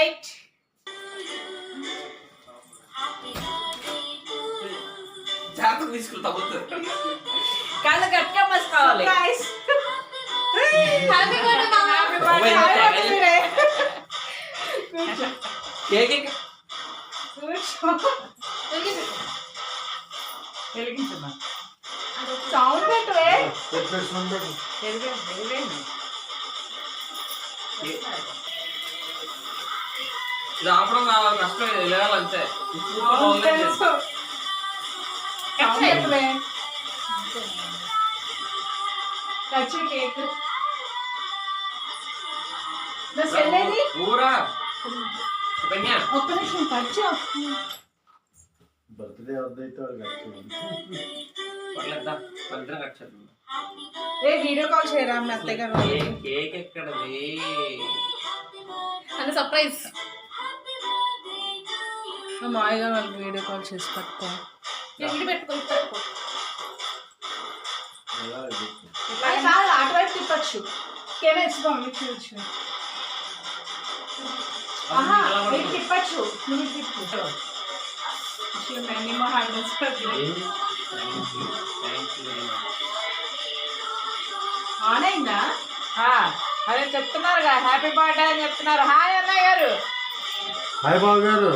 Light. జాగ్రత్త తీసుకుంటా కాళ్ళు గట్టిగా మసుకోవాలి. Happy birthday. సౌండ్ పెట్టవే. ఇది ఆపడం కష్టం, లేవాలంతే. కేక్ ఊరా ఒక్క నిమిషం ఖర్చు. బర్త్డే వద్దైతే వీడియో కాల్ చేయరా మీ అత్తయ్య గారు? కేక్ ఎక్కడది అంటే సర్ప్రైజ్. మా మాయగా వాళ్ళకి వీడియో కాల్ చేసి పట్టుకో. అటు వైపు తిప్పచ్చు. కేనా ఇచ్చుకోండి చూడచ్చు. తిప్పచ్చు. నువ్వు తిప్పు. ఆన్ అయిందా? అదే చెప్తున్నారు హ్యాపీ బర్త్డే అని చెప్తున్నారు. హాయ్ అన్నయ్య గారు. హాయ్ బాబు గారు.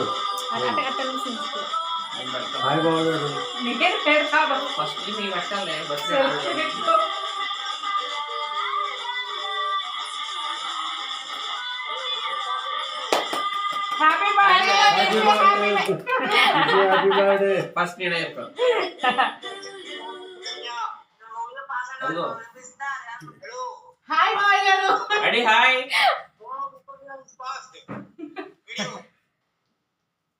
హాయ్ బాబు గారు. ఫస్ట్ మీ పెట్టాలి. Happy birthday. Happy birthday. First నేనే చెప్పాను. హాయ్ బాయ్ గారు. Ready hi.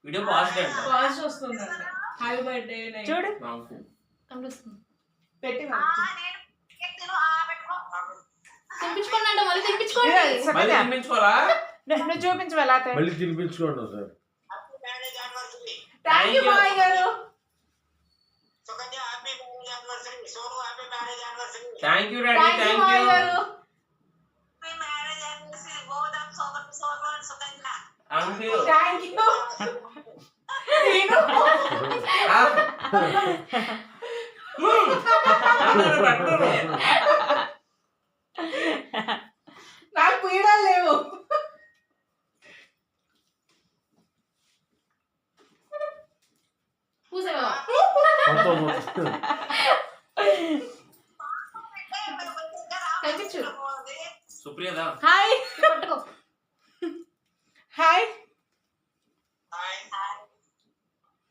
వీడియో పాస్ట్ అంట. పాస్ట్ వస్తుందంట. హ్యాపీ బర్త్డే చూడు. కనిపిస్తుంది. పెట్టి తినిపించుకోండి అంట. మళ్ళీ తినిపించుకోండి. మళ్ళీ తినిపించుకోరా? నువ్వు చూపించు ఎలా. మళ్ళీ తినిపించుకోండి సార్. థ్యాంక్ యూ బాయ్ గారు. Thank you daddy. Thank you. Thank you. నాకు పీడలు లేవు. సుప్రియదా. హాయ్. హాయ్.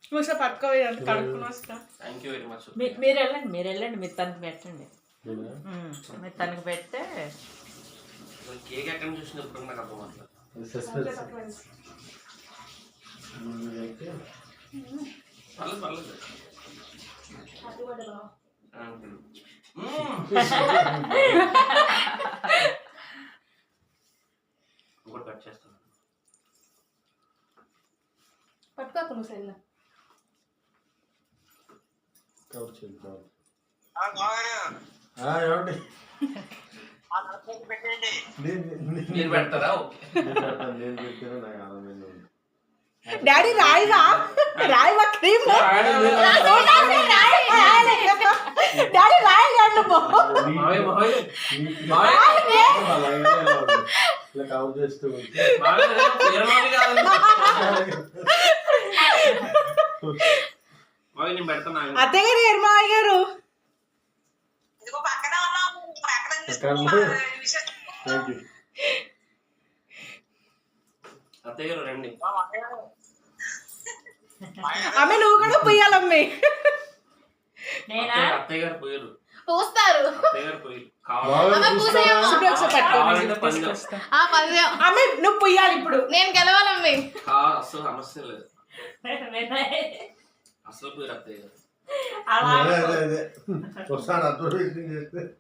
చూసా పట్టుకోవాలి కడుక్కుని వస్తా. Thank you very much. మీరు వెళ్ళండి మీరు తనకి పెట్టండి. మీరు తనకి పెడితే కేక్ ఎక్కడ నుంచి చూసినప్పుడు నాకు అర్థం అవుతుంది. పర్లేదు. ఇంకోటి కట్ చేస్తాను. పట్టుకోకు నువ్వు సెల్. మీరు పెడతారా? Daddy రాయివా cream. డాడీ రాయి అత్తయ్య గారు ఎర్మాయి గారు. అత్తయ్య గారు రండి. అమ్మే నువ్వు కూడా పోయాలమ్మే. అత్తయ్య గారు పోయారు. పోస్తారు. అత్తయ్య గారు పోయారు. అమ్మే నువ్వు పోయాలి ఇప్పుడు. నేను గెలవాలమ్మే. అసలు సమస్య లేదు. అసలు పోయారు అత్తయ్య గారు.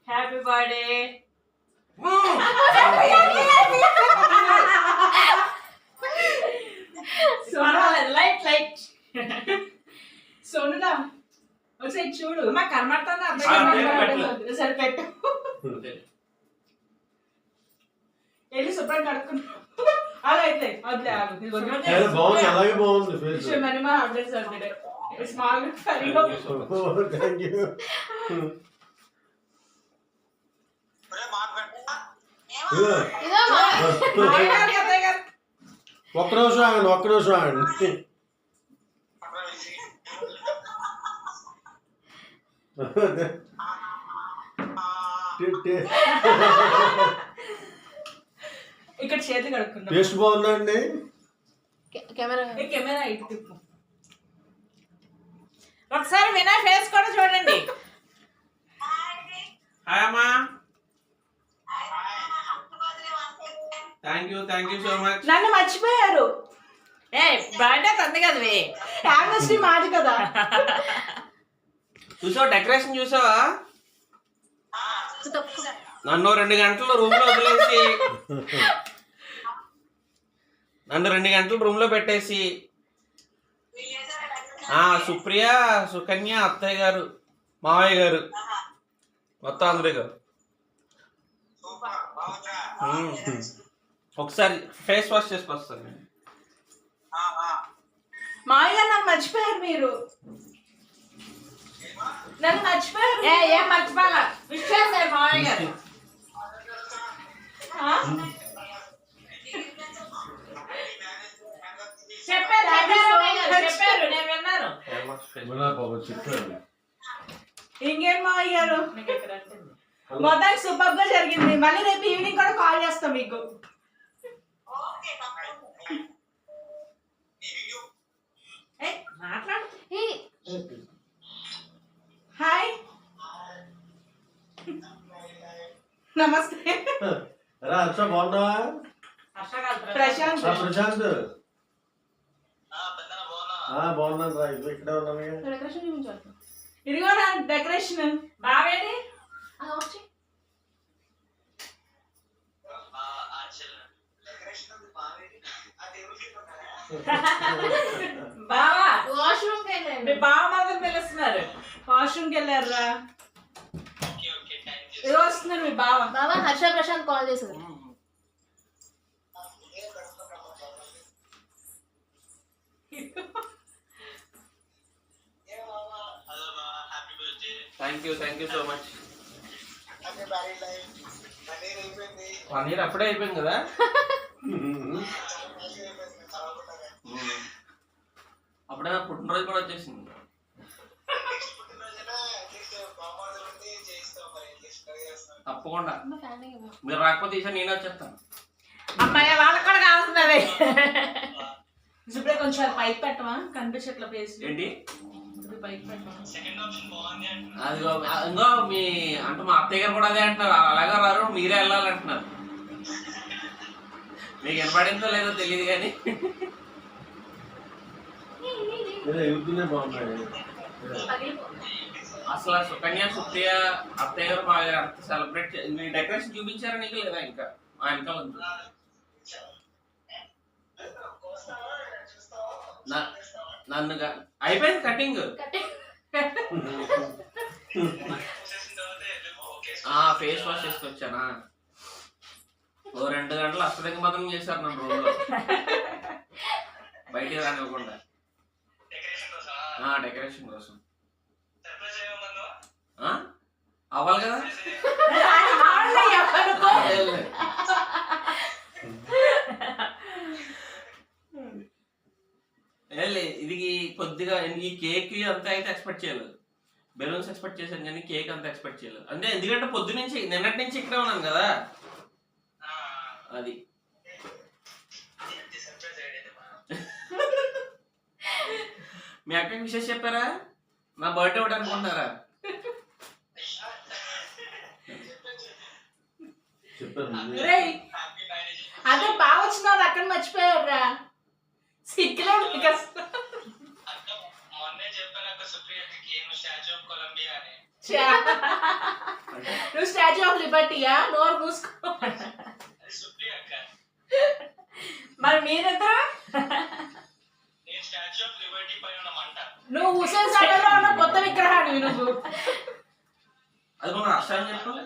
Happy birthday. లైట్ సోనులా ఒకసారి చూడు. మాకు కనబడుతుంది. సరే పెట్టు. వెళ్ళి శుభ్రం కడుక్కున్నా. అలా అయితే వదిలే ఆగు. ఇదిగో బాగుంది, అలాగే బాగుంది ఫేస్. మరి మా husband birthday small thank you. ఒక్క నిమిషం ఆగండి. ఇక్కడ చేతులు కడుక్కున్నాం. టేస్ట్ బాగుందండి. కెమెరా ఇటు తిప్పు. ఒకసారి వినయ్ ఫేస్ కూడా చూడండి. హాయ్ అమ్మా. Thank you so much. నన్ను మర్చిపోయారు. బర్త్డే తంది కదా యానివర్సరీ మాది కదా. చూసావా డెకరేషన్ చూసావా? నన్ను 2 గంటలు రూమ్ లో వదిలేసి నన్ను 2 గంటలు రూమ్ లో పెట్టేసి సుప్రియ, సుకన్య, అత్తయ్య గారు, మావయ్య గారు మొత్తం అందరూ ఒకసారి ఫేస్ వాష్ చేసుకొస్తాను నేను. మావయ్య నన్ను మర్చిపోయారు. మీరు నన్ను మర్చిపోయారు. ఏం మర్చిపోయాల విష్ చేశారు మావయ్య గారు. చెప్పారు నేను విన్నాను. చెప్పారు. ఇంకేం మావయ్య గారు మొత్తానికి సూపర్ గా జరిగింది. మళ్ళీ రేపు ఈవినింగ్ కూడా కాల్ చేస్తాం మీకు. మాట్లాడు. హాయ్ నమస్తే. హర్ష బాగున్నావా? ప్రశాంత్ ప్రశాంత్ బాగున్నాను రా. ఇక్కడే ఉన్నాను. ఇదిగో నా డెకరేషన్. బావేది బావా వాష్రూమ్ మీ బావ మాత్రం పిలుస్తున్నారు. వాష్రూమ్కి వెళ్ళారా? ఏదో వస్తున్నారు మీ బావ. బాబా హర్ష ప్రశాంత్ కాల్ చేశారు. Thank you so much. 1 year అప్పుడే అయిపోయింది కదా. అప్పుడే నా పుట్టినరోజు కూడా వచ్చేసింది. తప్పకుండా మీరు రాకపోతే ఈసారి నేనే వచ్చేస్తాను. అమ్మాయి వాళ్ళకి కూడా కావాల్సినది. ఇప్పుడే కొంచెం పైకి పెట్టమా? కనిపించట్ల ప్లేస్ ఏంటి పైకి పెట్టమా? అదిగో ఇంకో మీ అంటే మా అత్తయ్య గారు కూడా అదే అంటున్నారు. అలాగే రారు, మీరే వెళ్ళాలంటున్నారు. మీకు వినపడిందో లేదో తెలియదు కానీ అసలు సుకన్య, సుప్రియ, అత్తయ్య గారు బాగా సెలబ్రేట్ మీ డెకరేషన్ చూపించారా నీకు లేదా? ఇంకా మా వెనకాల ఉంది. నన్ను అయిపోయింది కటింగ్. Face wash చేసుకొచ్చానా? 2 గంటలు అష్టదిగ్గ మతం చేశారు నన్ను రోజులో బయటికి రానివ్వకుండా. డెకరేషన్ కోసం అవ్వాలి కదా. ఇది కొద్దిగా ఈ కేక్ అంతా అయితే ఎక్స్పెక్ట్ చేయలేదు. బెలూన్స్ ఎక్స్పెక్ట్ చేశాను కానీ కేక్ అంతా ఎక్స్పెక్ట్ చేయలేదు. అంటే ఎందుకంటే పొద్దు నుంచి నిన్నటి నుంచి ఇక్కడే ఉన్నాను కదా. అది మీ అక్కకి విషయం చెప్పారా? నా బర్త్డే ఒకటి అనుకుంటున్నారా? అదే బాగా వచ్చినారు అక్కడ మర్చిపోయారా? సిగ్గులో నువ్వు స్టాచ్యూ ఆఫ్ లిబర్టీయా? నోరు మూసుకో. మరి మీరిద్దరు నువ్వు హుసేన్ సాగర్ లో ఉన్న కొత్త విగ్రహాన్ని నువ్వు. అది మన అష్టాన్ని చెప్పాలి.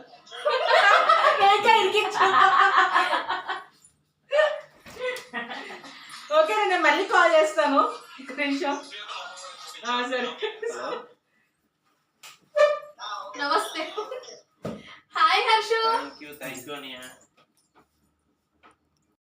చేస్తాను ఒక నిమిషం సరే నమస్తే హాయ్ హర్షు థ్యాంక్ యూ అనియా